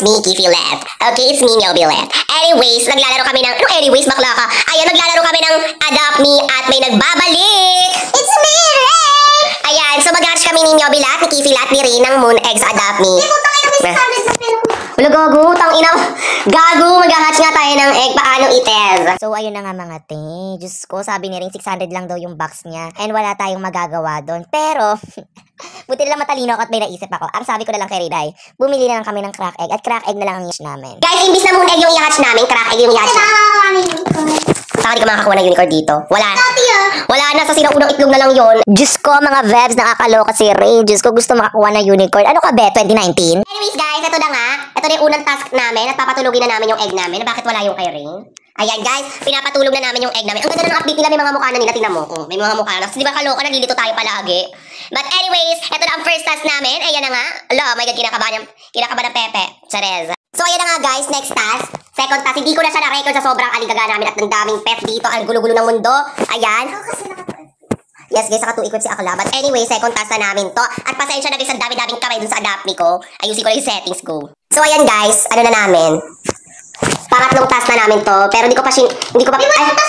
it's me, Kifi left. Okay, it's me, Nyobi left. Anyways, naglalaro kami ng... anyways, bakla ka? Ayan, naglalaro kami ng Adopt Me at may nagbabalik. It's me, Ray! Ayan, so mag-hatch kami ni Nyobi Lat, ni Kifi Lat, ni Ray ng Moon Eggs Adopt Me. Wala, gago, tangina. Gago, mag-hatch nga tayo ng egg. Paano ites? So, ayun na nga mga te. Diyos ko, sabi ni Ring 600 lang daw yung box niya. And wala tayong magagawa doon. Pero, buti lang matalino ako at may naisip ako. Ang sabi ko na lang kay Riday, bumili na lang kami ng crack egg. At crack egg na lang ang i-hatch namin. Guys, imbis na moon egg yung i-hatch namin, crack egg yung i-hatch namin. Saka di ka makakakuha ng unicorn dito. Wala. Wala na, sa sinaunang itlog na lang yon. Diyos ko, mga vebs, nakakaloka si Ray. Diyos ko, gusto makakuha ng unicorn. Ano ka, be? 2019? Anyways, guys, ito na nga. Ito na yung unang task namin at papatulogin na namin yung egg namin. Bakit wala yung kay Ring? Ayan, guys, pinapatulog na namin yung egg namin. Ang ganda ng update nila, may mga mukha na nila. Tingnan mo. Oh, may mga mukha na. Di ba kaloka, nalilito tayo palagi. But anyways, ito na ang first task namin. Ayan na nga. Ala, oh my God, kinakabahan ng Pepe. Charez. So, ayan na nga, guys. Next task. Second task. Hindi ko na siya na-record sa sobrang aligaga namin at ng daming pet dito. Ang gulo-gulo ng mundo. Ayan. Yes, guys, saka 2 equip si Akla. But anyway, second task na namin to. At pasensya na guys, ang dami-daming kamay dun sa Adopt Me ko. Ayusin ko lang yung settings ko. So, ayan guys, ano na namin. Pangatlong task na namin to. Pero hindi ko pa task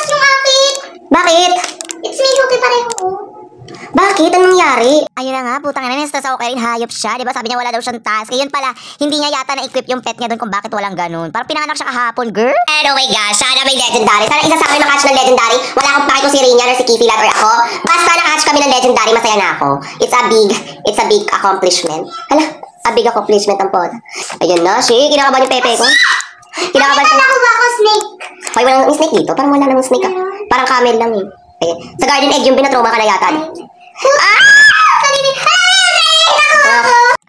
yung akin. Bakit? It's me, Hoki pareho. Bakit? Anong nangyari? Ayun na nga, putang ina, stress ako kay Rin, hayop siya. Diba sabi niya wala daw siyang task. Ngayon pala, hindi niya yata na-equip yung pet niya doon kung bakit walang ganun. Parang pinanganak siya kahapon, girl. Anyway guys, sana may legendary. Sana isa sa akin makatch ng legendary. Wala akong pake kung si Rinya or si Kifi Lat or ako. Basta nakatch kami ng legendary, masaya na ako. It's a big accomplishment. Hala, a big accomplishment ang pod. Ayun na, kinakabahan yung Pepe ko. Kinakabahan ko. Wala ako snake. Hoy, walang snake dito. Parang wala namang snake ah. Parang camel lang eh. Ayan. Sa garden egg yung binatrauma ka na yata.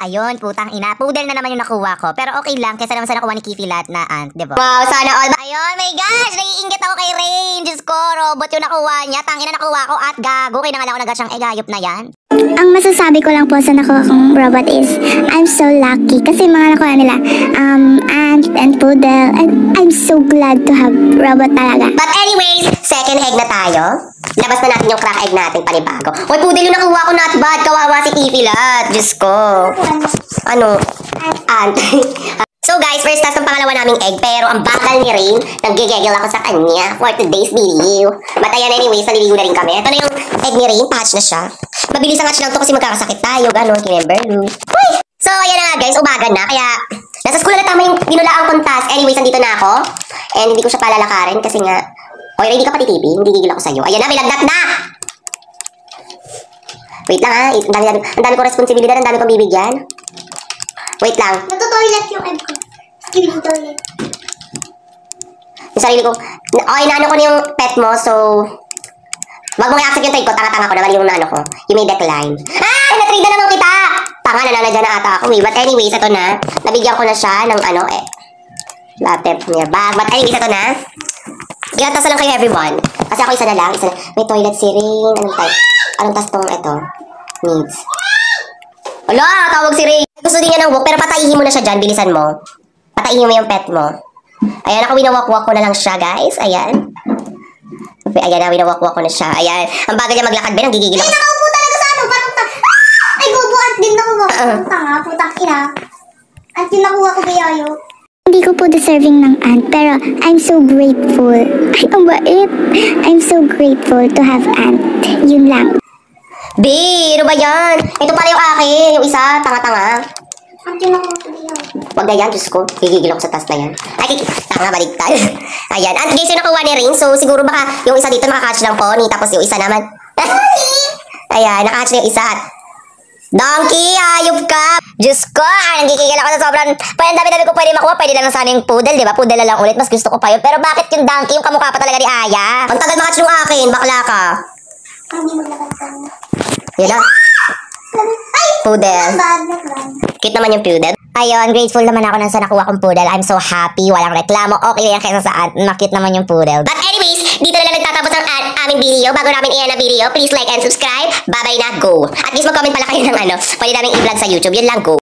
Ayun, putang ina. Poodle na naman yung nakuha ko. Pero okay lang, kesa naman sa nakuha ni Kifi Lat na ant, diba? Wow, sana all. Ayun, my gosh! Naiinggit ako kay Rain. Diyos ko, robot yung nakuha niya. Tangina nakuha ko at gago. Kaya nangalang ko na siyang egayop na yan. Ang masasabi ko lang po sa nakuha kong robot is, I'm so lucky. Kasi mga nakuha nila, ant and poodle. And I'm so glad to have robot talaga. But anyways, second egg na tayo. Labas na natin yung crack egg natin panibago. Hoy, poodle yung nakuha ko, not bad. Kawawa si Kifi Lat. Diyos ko. Ano? Ant. So guys, first task ng pangalawa naming egg. Pero ang bagal ni Rain, nag-gigegel ako sa kanya for today's video. But ayan, anyways, naliligo na rin kami. Ito na yung egg ni Rain. Patch na siya. Mabilis ang hatch lang to kasi magkakasakit tayo. Ganon, kinemberlu. So, ayan na nga guys, umagan na. Kaya, nasa school na tama yung ginulaan kong task. Anyways, nandito na ako. And hindi ko siya palalakarin kasi nga, oy, Ray, hindi ka patitipi. Hindi gigil ako sa'yo. Ayan na, may lagnat na! Wait lang ha. Ang dami ko responsibilidad. Ang dami kong bibigyan. Wait lang. Nagto-toilet yung egg ko. Skibidi toilet. Yung sarili ko. Okay, naano ko na yung pet mo. So, wag mong i-accept yung trade ko. Tanga-tanga ko naman yung naano ko. You may decline. Ah! Na-trade na naman kita! Tanga, nananadyan na ata ako. But anyways, ito na. Nabigyan ko na siya ng ano latte from your bag. But anyways, ito na. Ilantas na lang kayo everyone. Kasi ako isa na lang. May toilet si Ring. Anong type? Anong task tong ito? Needs. Wala! Tawag si Ring. Gusto din niya ng walk, pero pataihin mo na siya dyan. Bilisan mo. Pataihin mo yung pet mo. Ayan, ako winawak-walk ko na lang siya, guys. Ayan. Ayan na, winawak-walk ko na siya. Ayan. Ang bagal niya maglakad, Ben. Ang gigigil ako. Ay, nakaupo talaga sa ano. Parang ay, bobo, ant din nakuha ko. Tanga, putang ina. Ant din nakuha ko, Bayayo. Hindi ko po deserving ng ant, pero I'm so grateful. Ay, ang bait. I'm so grateful to have ant. Yun lang. B, ano ba yan? Ito pala yung akin. Yung isa, tanga-tanga. Ant din nakuha ko, Bayayo. Wag na yan, Diyos ko. Gigigil ako sa task na yan. Ay, tanga, baligtad. Ayan. Ant guys, yung nakuha ni Ring. So, siguro baka yung isa dito makakatch ng pony. Tapos yung isa naman. Ayan, nakakatch na yung isa. Donkey, ayop ka! Diyos ko, nagkikigil ako sa sobrang... Ang dami-dami ko pwede makuha. Pwede lang sana yung poodle, di ba? Poodle na lang ulit. Mas gusto ko pa yun. Pero bakit yung donkey? Yung kamukha pa talaga ni Aya. Ang tagal makatch yung akin. Bakla ka. Hindi maglakad ka. Yun na. Ay! Poodle. Cute naman yung poodle. Ayun, grateful naman ako nang sa nakuha kong poodle. I'm so happy. Walang reklamo. Okay yan kaysa sa ant. Makit naman yung poodle. But anyways, dito na lang nagtatapos ang aming video. Bago namin iyan na video, please like and subscribe. Bye-bye na. Go. At least mag-comment pala kayo ng ano. Pwede namin i-vlog sa YouTube. Yun lang. Go.